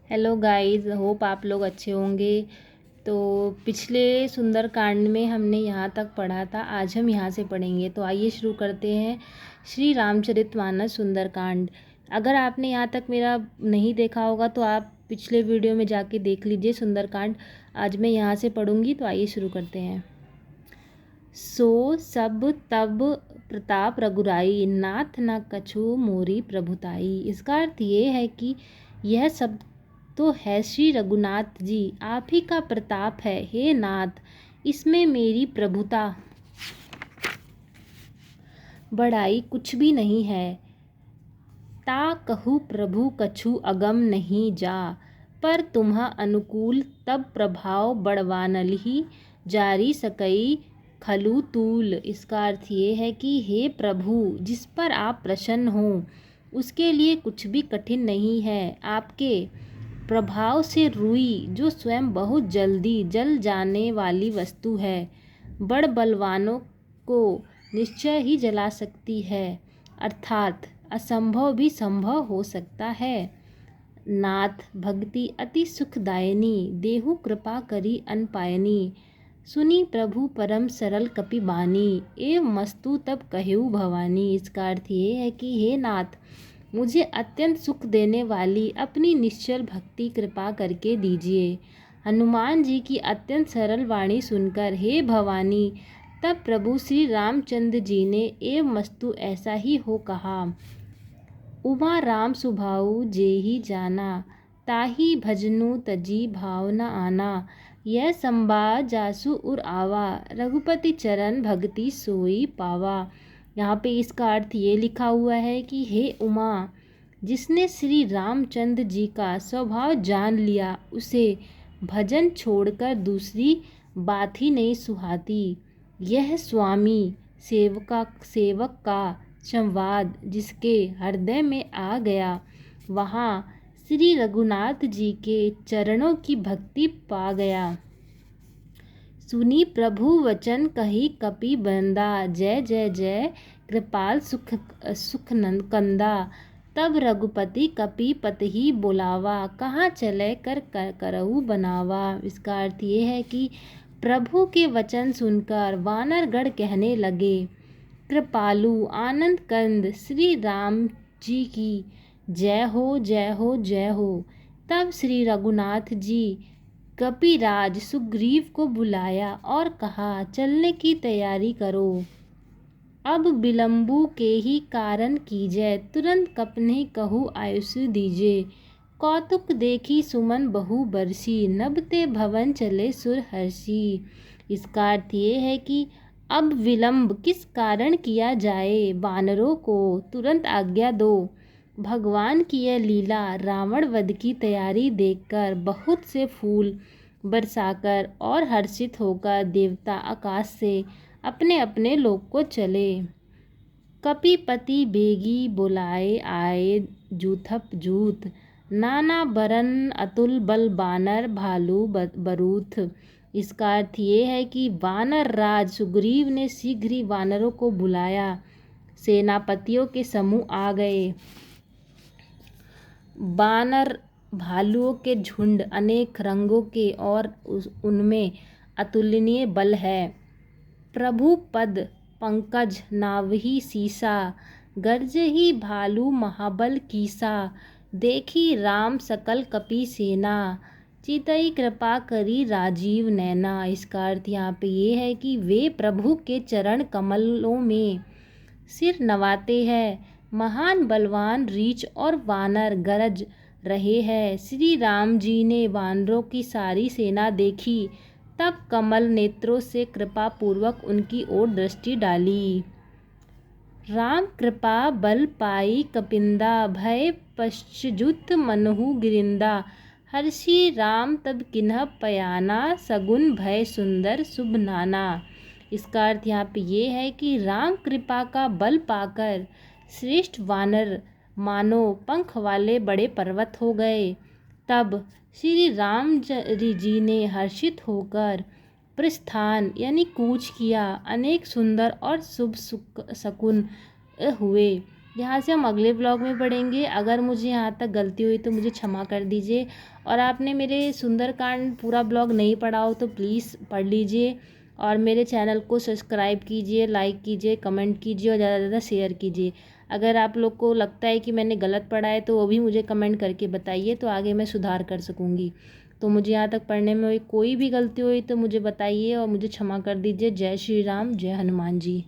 Hello guys, hope आप लोग अच्छे होंगे। तो पिछले सुंदरकांड में हमने यहाँ तक पढ़ा था, आज हम यहाँ से पढ़ेंगे। तो आइए शुरू करते हैं श्री रामचरितमानस सुंदरकांड। अगर आपने यहाँ तक मेरा नहीं देखा होगा तो आप पिछले वीडियो में जाके देख लीजिए सुंदरकांड। आज मैं यहाँ से पढ़ूंगी, तो आइए शुरू करते हैं। सो सब तब प्रताप रघुराई, नाथ न कछु मोरी प्रभुताई। इसका अर्थ ये है कि यह सब तो है श्री रघुनाथ जी, आप ही का प्रताप है हे नाथ, इसमें मेरी प्रभुता बड़ाई कुछ भी नहीं है। ता कहु प्रभु कछु अगम नहीं जा, पर तुम्हा अनुकूल तब प्रभाव बड़वानलही, जारी सकई खलु तूल। इसका अर्थ ये है कि हे प्रभु, जिस पर आप प्रसन्न हो उसके लिए कुछ भी कठिन नहीं है। आपके प्रभाव से रुई, जो स्वयं बहुत जल्दी जल जाने वाली वस्तु है, बड़ बलवानों को निश्चय ही जला सकती है, अर्थात असंभव भी संभव हो सकता है। नाथ भक्ति अति सुखदायिनी, देहु कृपा करी अनपायनी, सुनी प्रभु परम सरल कपि बानी, एवं मस्तु तब कहेऊ भवानी। इसका अर्थ ये है कि हे नाथ, मुझे अत्यंत सुख देने वाली अपनी निश्चल भक्ति कृपा करके दीजिए। हनुमान जी की अत्यंत सरल वाणी सुनकर हे भवानी, तब प्रभु श्री रामचंद्र जी ने एवं मस्तु ऐसा ही हो कहा। उमा राम सुभाऊ जेहि जाना, ताहि भजनु तजी भाव न आना, यह संबा जासु उर आवा, रघुपति चरण भक्ति सोई पावा। यहाँ पे इसका अर्थ ये लिखा हुआ है कि हे उमा, जिसने श्री रामचंद्र जी का स्वभाव जान लिया, उसे भजन छोड़कर दूसरी बात ही नहीं सुहाती। यह स्वामी सेवक का संवाद जिसके हृदय में आ गया, वहाँ श्री रघुनाथ जी के चरणों की भक्ति पा गया। सुनी प्रभु वचन कही कपि बंदा, जय जय जय कृपाल सुख कंदा, तब रघुपति कपि पतहि बोलावा, कहाँ चले कर करहु बनावा। इसका अर्थ ये है कि प्रभु के वचन सुनकर वानरगण कहने लगे, कृपालु आनंद कंद श्री राम जी की जय हो जय हो जय हो। तब श्री रघुनाथ जी कपिराज सुग्रीव को बुलाया और कहा, चलने की तैयारी करो, अब विलंबु के ही कारण कीजय, तुरंत कपने कहु आयुष दीजे, कौतुक देखी सुमन बहु बरसी, नभते भवन चले सुर हर्षी। इसका अर्थ ये है कि अब विलंब किस कारण किया जाए, वानरों को तुरंत आज्ञा दो। भगवान की यह लीला रावण वध की तैयारी देखकर बहुत से फूल बरसाकर और हर्षित होकर देवता आकाश से अपने अपने लोक को चले। कपिपति बेगी बुलाए आए, जूथप जूथ नाना बरन अतुल बल बानर भालू बरूथ। इसका अर्थ ये है कि वानर राज सुग्रीव ने शीघ्र ही वानरों को बुलाया। सेनापतियों के समूह आ गए। बानर भालुओं के झुंड अनेक रंगों के और उनमें अतुलनीय बल है। प्रभु पद पंकज नावही सीसा, गर्ज ही भालू महाबल कीसा, देखी राम सकल कपि सेना, चितई कृपा करी राजीव नैना। इसका अर्थ यहाँ पे ये है कि वे प्रभु के चरण कमलों में सिर नवाते हैं। महान बलवान रीछ और वानर गरज रहे हैं। श्री राम जी ने वानरों की सारी सेना देखी, तब कमल नेत्रों से कृपा पूर्वक उनकी ओर दृष्टि डाली। राम कृपा बल पाई कपिंदा, भय पश्चजुत मनहु गिरिंदा, हर्षि राम तब किन्ह पयाना, सगुन भय सुंदर शुभ नाना। इसका अर्थ यहाँ पे ये है कि राम कृपा का बल पाकर श्रेष्ठ वानर मानो पंख वाले बड़े पर्वत हो गए। तब श्री राम जी ने हर्षित होकर प्रस्थान यानी कूच किया। अनेक सुंदर और शुभ शकुन हुए। यहाँ से हम अगले ब्लॉग में पढ़ेंगे। अगर मुझे यहाँ तक गलती हुई तो मुझे क्षमा कर दीजिए, और आपने मेरे सुंदरकांड पूरा ब्लॉग नहीं पढ़ा हो तो प्लीज़ पढ़ लीजिए, और मेरे चैनल को सब्सक्राइब कीजिए, लाइक कीजिए, कमेंट कीजिए और ज़्यादा से ज़्यादा शेयर कीजिए। अगर आप लोग को लगता है कि मैंने गलत पढ़ा है तो वो भी मुझे कमेंट करके बताइए, तो आगे मैं सुधार कर सकूँगी। तो मुझे यहाँ तक पढ़ने में कोई भी गलती हुई तो मुझे बताइए और मुझे क्षमा कर दीजिए। जय श्री राम, जय हनुमान जी।